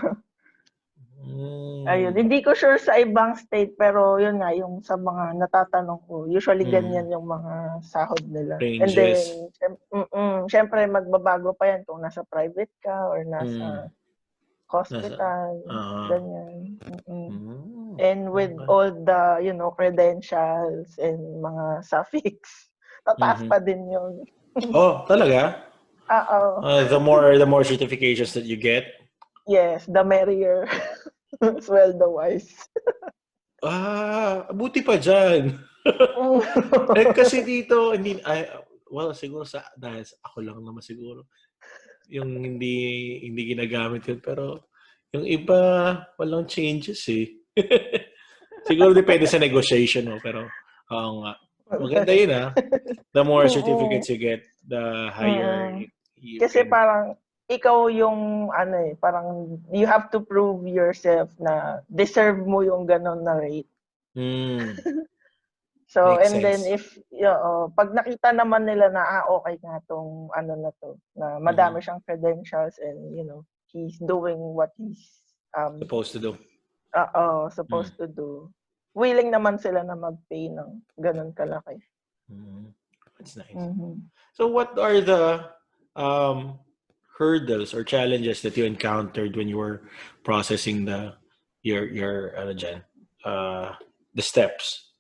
Ayun, Mm. hindi ko sure sa ibang state pero yun nga yung sa mga natatanong ko, usually Mm. ganyan yung mga sahod nila. And Ranges. then siyempre magbabago pa yan kung nasa private ka or nasa Mm. Nasa, hospital, ah, ganyan. And with okay. all the, credentials and mga suffix, tataas Mm-hmm. pa din yun. Oh, talaga? Oo. The more certifications that you get. Yes, the merrier. Sweldo-wise. Buti pa dyan. Kasi dito, siguro dahil ako lang naman siguro. Yung hindi ginagamit yun. Pero, yung iba, walang changes eh. Siguro depende sa negotiation mo. Pero, oo nga. Maganda yun The more Mm, certificates you get, the higher mm. you Kasi can. parang ikaw yung parang you have to prove yourself na deserve mo yung gano'n na rate. Mm, So, makes and then sense. if pag nakita naman nila na, okay nga 'tong na 'to, na Mm-hmm. madami siyang credentials and, he's doing what he's, Supposed to do. supposed to do, willing naman sila na mag-pay ng gano'n kalaki. Mm-hmm. That's nice. Mhm. So, what are the um, hurdles or challenges that you encountered when you were processing your ano dyan, the steps?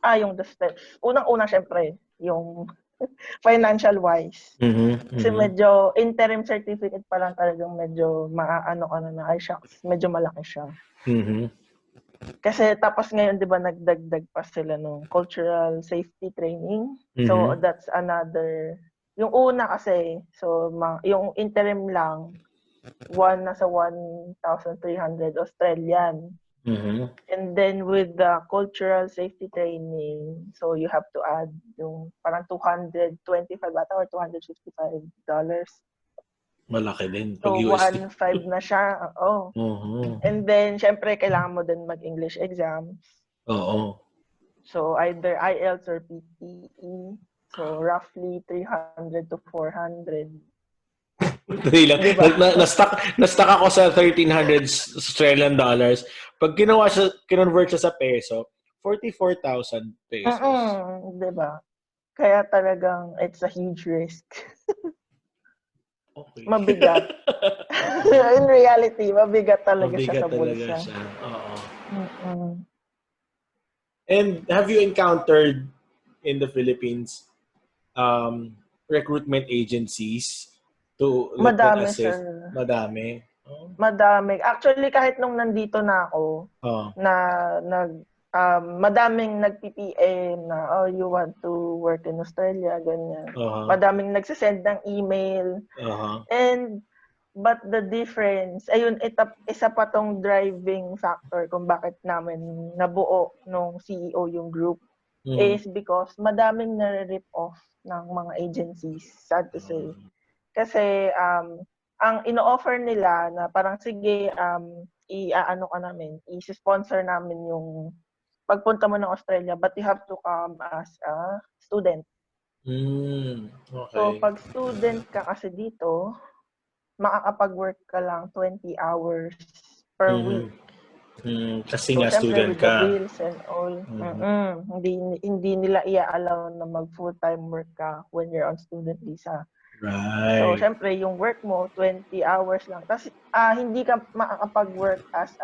Yung the steps. Unang-una siyempre yung financial wise. Mm-hmm. Kasi Mm-hmm. medyo interim certificate pa lang talagang medyo maaano ka na, ay shucks, medyo malaki siya. Mm-hmm. Kasi tapos ngayon 'di ba nagdagdag pa sila nung cultural safety training. So Mm-hmm. that's another, yung una kasi, so yung interim lang, nasa 1,300 Australian. Mm-hmm. And then with the cultural safety training, so you have to add yung parang 225 ata or $255. Malaki din pag So USD. 1,500 na siya. Oh. Mm-hmm. And then syempre kailangan mo din mag-English exams. Oo. So either IELTS or PTE. So roughly 300 to 400. Dali lang. 'Di ba? Na-stuck ako sa 1,300 Australian dollars. Pag kinonvert siya sa peso, 44,000 pesos. 'Di ba? Kaya talagang it's a huge risk. Okay. Mabigat. In reality, mabigat talaga siya Mabigat sa talaga bulsa. siya. Oo. Mm. And have you encountered in the Philippines recruitment agencies that can Madami, assist? sir. Madami. Oh. Madami. Actually, kahit nung nandito na ako, Oh. na madaming nag-PPM na, oh, you want to work in Australia, ganyan. Uh-huh. Madaming nagsisend ng email. Uh-huh. But the difference, ayun, isa pa tong driving factor kung bakit namin nabuo nung CEO yung group, is because madaming nare-rip off ng mga agencies, sad to say. Kasi ang ino-offer nila na parang sige, i-aano ka namin, i-sponsor namin yung pagpunta mo ng Australia, but you have to come as a student. So Okay. pag student ka kasi dito, makakapag-work ka lang 20 hours per week. Kasi So nga syempre student with the ka. bills and all, hindi nila i-allow na mag full-time work ka when you're on student visa. So Right. syempre yung work mo 20 hours lang. Tapos hindi ka makakapag-work as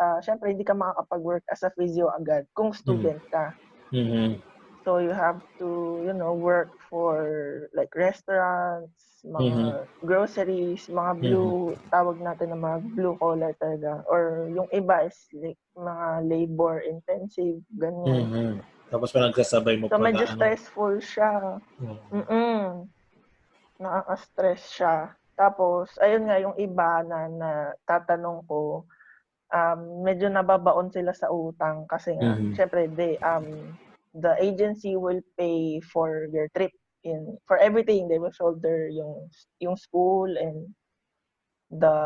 a physio agad kung student ka. Mm-hmm. So you have to, work for like restaurants, Mm-hmm. mga groceries, mga tawag natin na mga blue collar talaga. Or yung iba is like mga labor intensive, ganyan. Mm-hmm. Tapos pa nagsasabay mo So pa medyo na ano. stressful siya. Nakaka-stress siya. Tapos, ayun nga, yung iba na tatanong ko, medyo nababaon sila sa utang kasi nga, syempre, the agency will pay for your trip. For everything, they will shoulder yung school and the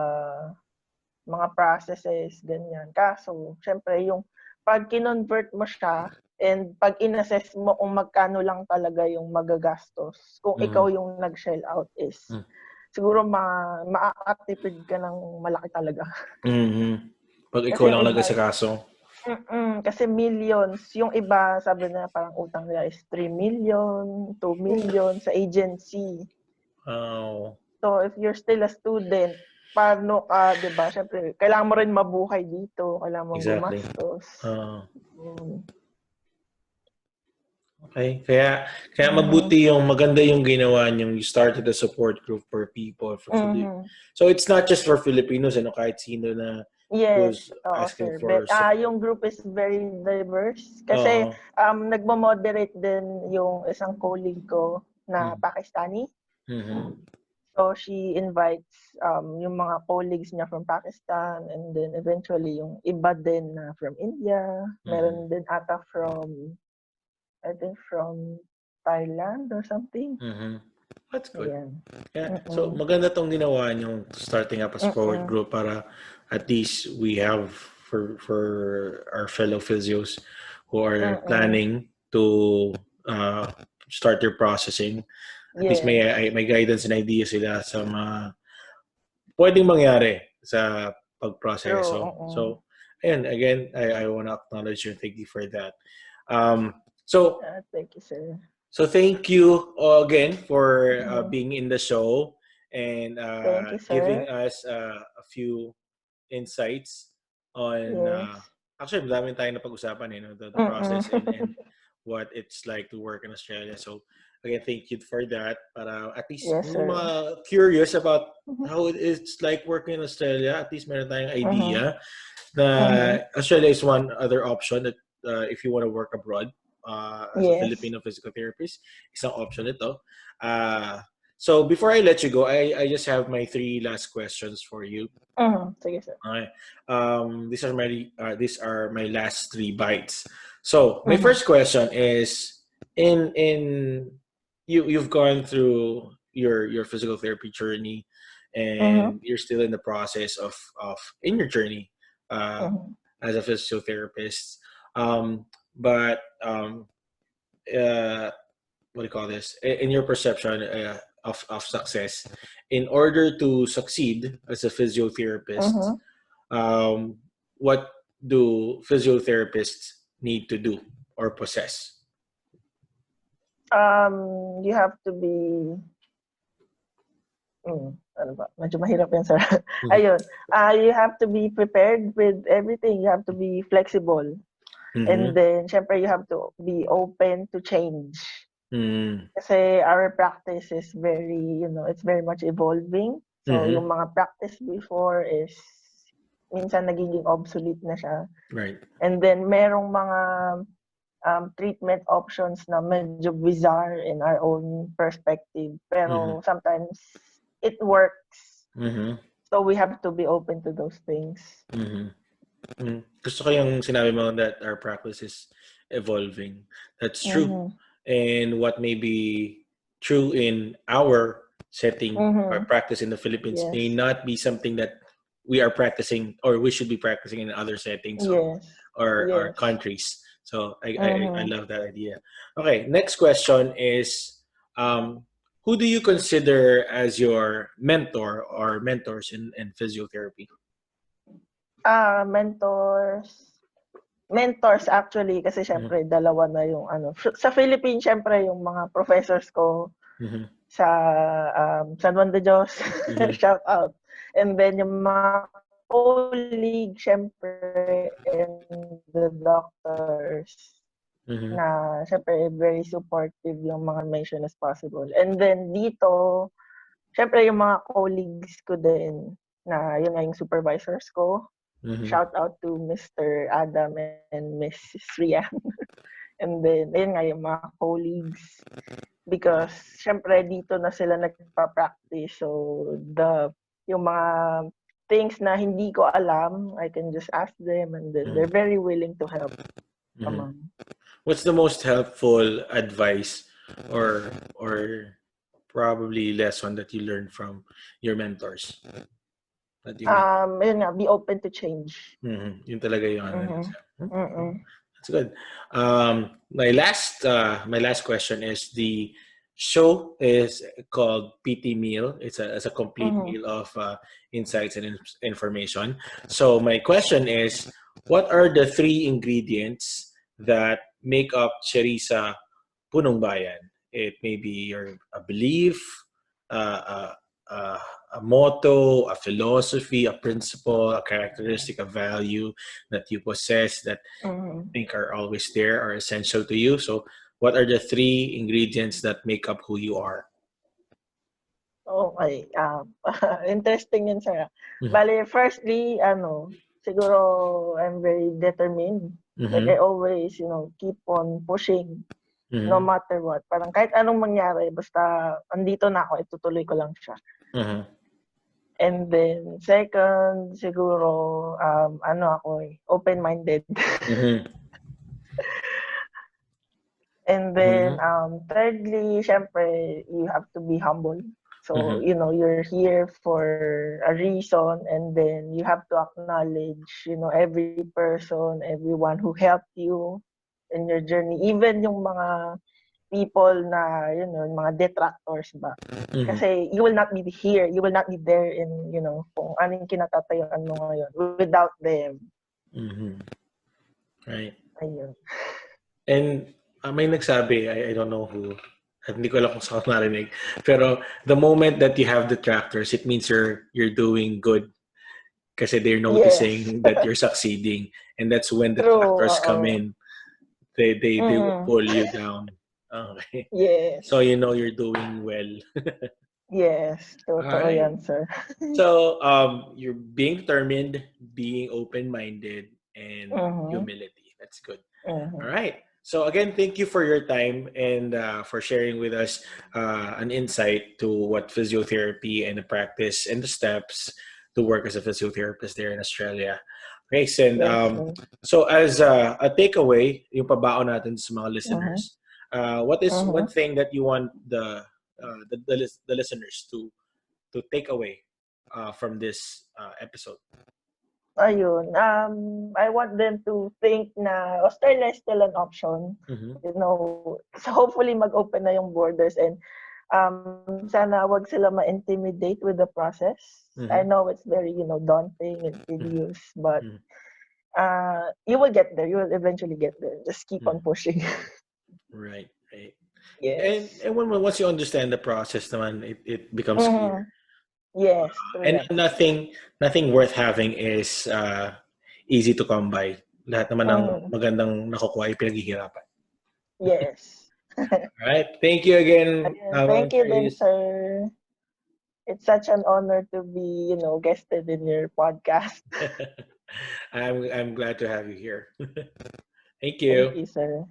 mga processes, ganyan. Kaso, syempre, yung pag kinonvert mo siya and pag inassess mo kung magkano lang talaga yung magagastos, kung ikaw yung nag-shell out is, siguro makakatipid ka ng malaki talaga. Pag ikaw Kasi lang yung iba, nag-asikaso. kasi millions. Yung iba, sabi na parang utang nila is 3 million, 2 million sa agency. Wow. So, if you're still a student, paano ka, di ba? Siyempre, kailangan mo rin mabuhay dito. Kailangan mong Exactly. gumastos. Okay. Kaya mabuti maganda yung ginawa niyong you started a support group for people. So, it's not just for Filipinos, kahit sino na Yes, who's oo, asking sir. for support. Yung group is very diverse. Kasi, nagmo-moderate din yung isang colleague ko na Pakistani. So, she invites yung mga colleagues niya from Pakistan and then eventually yung iba din na from India. Meron din ata I think from Thailand or something. That's good. Ayan. Yeah. So, maganda tong ginawa nyo starting up a support group para at least we have for our fellow physios who are planning to start their processing. At least may guidance and idea sila sa mga pwedeng mangyari sa pagproseso. So, ayan, again, I want to acknowledge you and thank you for that. Thank you, sir. So thank you again for being in the show and Thank you, giving sir. us a few insights on actually madami tayong napag-usapan the process and what it's like to work in Australia. So again, thank you for that. Para at least yung mga curious about how it's like working in Australia, at least meron tayong idea na Australia is one other option that if you want to work abroad. As a Filipino physical therapist, isang option ito. So before I let you go, I just have my 3 last questions for you. Sige, sir. Okay. These are my last 3 bites. So my first question is you've gone through your physical therapy journey and you're still in the process of in your journey as a physiotherapist. But what do you call this? In your perception of success, in order to succeed as a physiotherapist, what do physiotherapists need to do or possess? You have to be ano ba? Medyo mahirap yan, sir. Ayun. You have to be prepared with everything. You have to be flexible. And then, syempre, you have to be open to change. Kasi our practice is it's very much evolving. So, yung mga practice before is minsan nagiging obsolete na siya. Right. And then, merong mga treatment options na medyo bizarre in our own perspective. Pero sometimes, it works. So, we have to be open to those things. Gusto ko yung sinabi mo that our practice is evolving. That's true. And what may be true in our setting or practice in the Philippines may not be something that we are practicing or we should be practicing in other settings or countries. So I love that idea. Okay, next question is who do you consider as your mentor or mentors in physiotherapy? Mentors actually kasi syempre dalawa na yung sa Philippines syempre yung mga professors ko sa San Juan de Dios shout out, and then yung mga colleagues syempre and the doctors na syempre very supportive yung mga mention as possible, and then dito syempre yung mga colleagues ko din na yun nga yung supervisors ko. Shout out to Mr. Adam and Miss Ria. And then, ayun nga yung mga colleagues. because syempre dito na sila nagpa-practice. So yung mga things na hindi ko alam, I can just ask them, and then they're very willing to help. What's the most helpful advice or probably lesson that you learned from your mentors that you meet? Yun nga, be open to change. Yun talaga yung That's good. My last question is, the show is called PT Meal. It's a complete meal of insights and information. So my question is, what are the 3 ingredients that make up Cherissa Punongbayan? It may be a belief, uh, uh, a motto, a philosophy, a principle, a characteristic, a value that you possess that think are always there, are essential to you. So what are the 3 ingredients that make up who you are? Okay. Interesting yun, sir. Bale, firstly, siguro I'm very determined. Like I always, keep on pushing no matter what. Parang kahit anong mangyari, basta andito na ako, itutuloy ko lang siya. And then, second, siguro, open-minded. And then, thirdly, syempre, you have to be humble. So, you're here for a reason, and then you have to acknowledge, every person, everyone who helped you in your journey. Even yung mga people na, mga detractors ba. Kasi you will not be here, you will not be there in, kung anong kinatatayuan mo ngayon without them. Right. Ayun. And may nagsabi, I don't know who, hindi ko alam kung saan narinig, pero the moment that you have detractors, it means you're doing good kasi they're noticing that you're succeeding, and that's when detractors come in. They will pull you down. Okay. Yes. So you're doing well. Yes, totoo yan, sir. So you're being determined, being open-minded, and humility. That's good. All right. So again, thank you for your time and for sharing with us an insight to what physiotherapy and the practice and the steps to work as a physiotherapist there in Australia. Okay, and so as a takeaway, yung pabaon natin sa mga listeners, what is one thing that you want the listeners to take away from this episode? Ayun, I want them to think na Australia is still an option. So hopefully mag-open na yung borders, and sana wag sila ma-intimidate with the process. I know it's very, daunting and tedious, but you will get there. You will eventually get there. Just keep on pushing. Right. Yes. And once you understand the process naman, it becomes clear. Yes. And nothing worth having is easy to come by. Lahat naman ng magandang nakukuha ay pinaghihirapan. Yes. All right. Thank you again. Thank you then, sir. It's such an honor to be, guested in your podcast. I'm glad to have you here. Thank you. Thank you, sir.